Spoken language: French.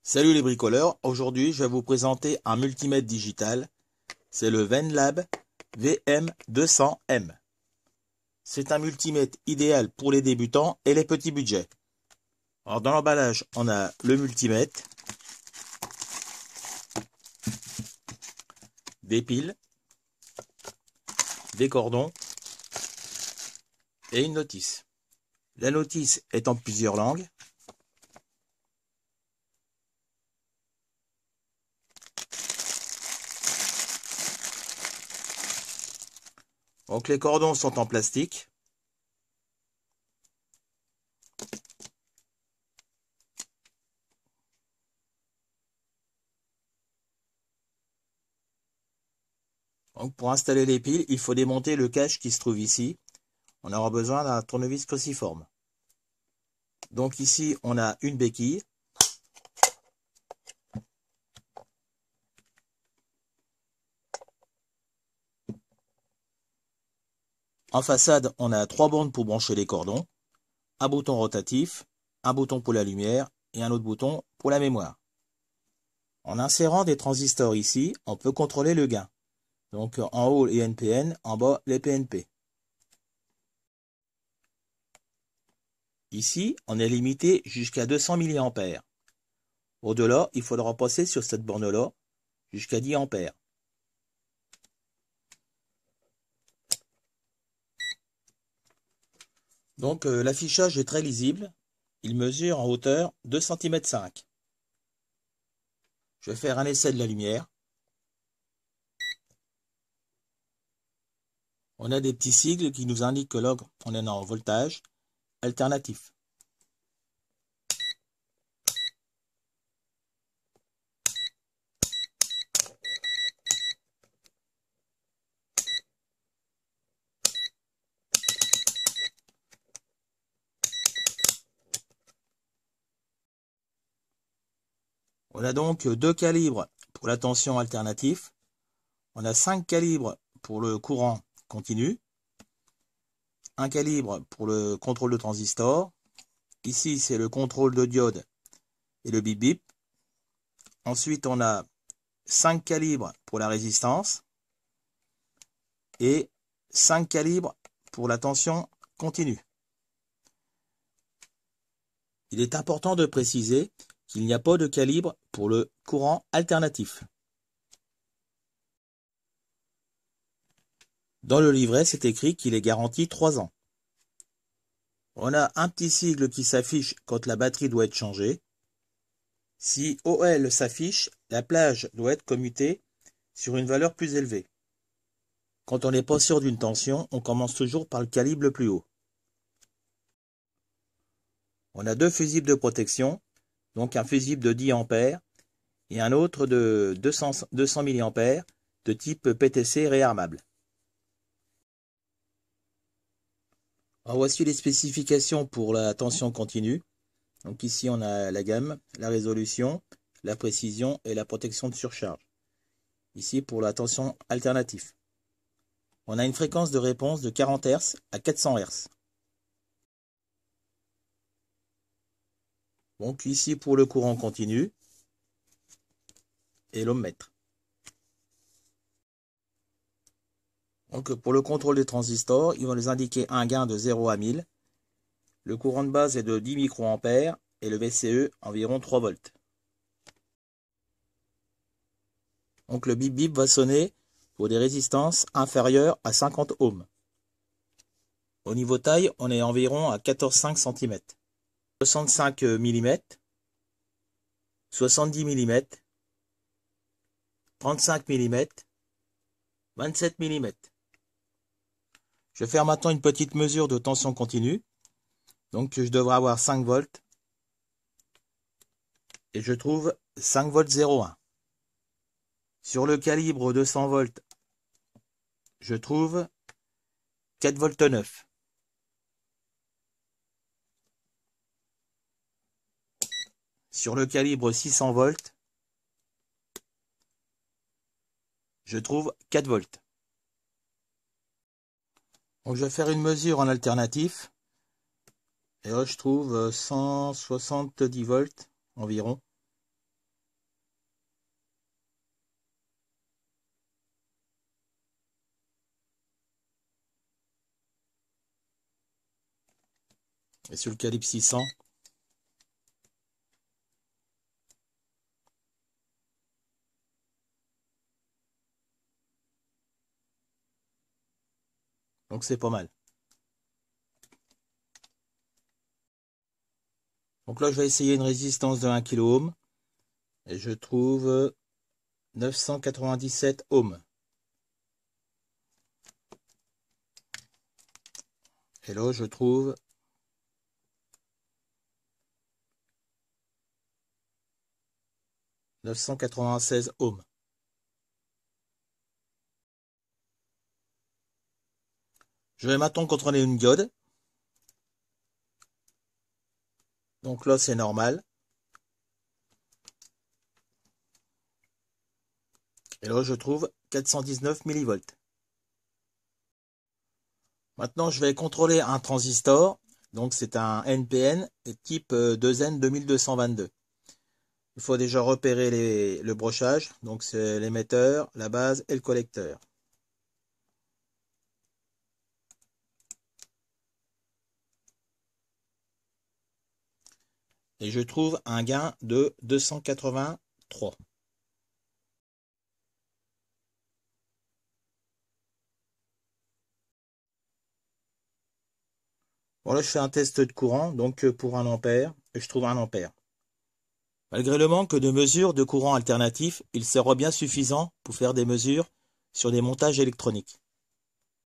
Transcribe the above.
Salut les bricoleurs, aujourd'hui je vais vous présenter un multimètre digital, c'est le Venlab VM200M. C'est un multimètre idéal pour les débutants et les petits budgets. Alors dans l'emballage on a le multimètre, des piles, des cordons et une notice. La notice est en plusieurs langues. Donc les cordons sont en plastique. Donc pour installer les piles, il faut démonter le cache qui se trouve ici. On aura besoin d'un tournevis cruciforme. Donc ici, on a une béquille. En façade, on a 3 bornes pour brancher les cordons, un bouton rotatif, un bouton pour la lumière et un autre bouton pour la mémoire. En insérant des transistors ici, on peut contrôler le gain. Donc en haut les NPN, en bas les PNP. Ici, on est limité jusqu'à 200 mA. Au-delà, il faudra passer sur cette borne-là jusqu'à 10 A. Donc l'affichage est très lisible. Il mesure en hauteur 2,5 cm. Je vais faire un essai de la lumière. On a des petits sigles qui nous indiquent que là, on est en voltage alternatif. On a donc 2 calibres pour la tension alternatif. On a 5 calibres pour le courant continu. Un calibre pour le contrôle de transistor. Ici, c'est le contrôle de diode et le bip bip. Ensuite, on a 5 calibres pour la résistance et 5 calibres pour la tension continue. Il est important de préciser qu'il n'y a pas de calibre pour le courant alternatif. Dans le livret, c'est écrit qu'il est garanti 3 ans. On a un petit sigle qui s'affiche quand la batterie doit être changée. Si OL s'affiche, la plage doit être commutée sur une valeur plus élevée. Quand on n'est pas sûr d'une tension, on commence toujours par le calibre le plus haut. On a 2 fusibles de protection, donc un fusible de 10 A et un autre de 200 mA de type PTC réarmable. Alors voici les spécifications pour la tension continue. Donc ici on a la gamme, la résolution, la précision et la protection de surcharge. Ici pour la tension alternative. On a une fréquence de réponse de 40 Hz à 400 Hz. Donc ici pour le courant continu et l'ohmmètre. Donc pour le contrôle des transistors, ils vont nous indiquer un gain de 0 à 1000. Le courant de base est de 10 microampères et le VCE environ 3 volts. Donc le bip bip va sonner pour des résistances inférieures à 50 ohms. Au niveau taille, on est environ à 14,5 cm. 65 mm, 70 mm, 35 mm, 27 mm. Je vais faire maintenant une petite mesure de tension continue. Donc je devrais avoir 5 volts. Et je trouve 5 volts 0,1. Sur le calibre 200 volts, je trouve 4 volts 9. Sur le calibre 600 volts, je trouve 4 volts. Donc je vais faire une mesure en alternatif. Et là je trouve 170 volts environ. Et sur le calibre 600, donc c'est pas mal. Donc là, je vais essayer une résistance de 1 kΩ et je trouve 997 ohms. Et là, je trouve 996 ohms. Je vais maintenant contrôler une diode. Donc là, c'est normal. Et là, je trouve 419 millivolts. Maintenant, je vais contrôler un transistor. Donc, c'est un NPN type 2N 2222. Il faut déjà repérer le brochage. Donc, c'est l'émetteur, la base et le collecteur. Et je trouve un gain de 283. Bon, là, je fais un test de courant, donc pour 1 ampère, et je trouve 1 ampère. Malgré le manque de mesures de courant alternatif, il sera bien suffisant pour faire des mesures sur des montages électroniques.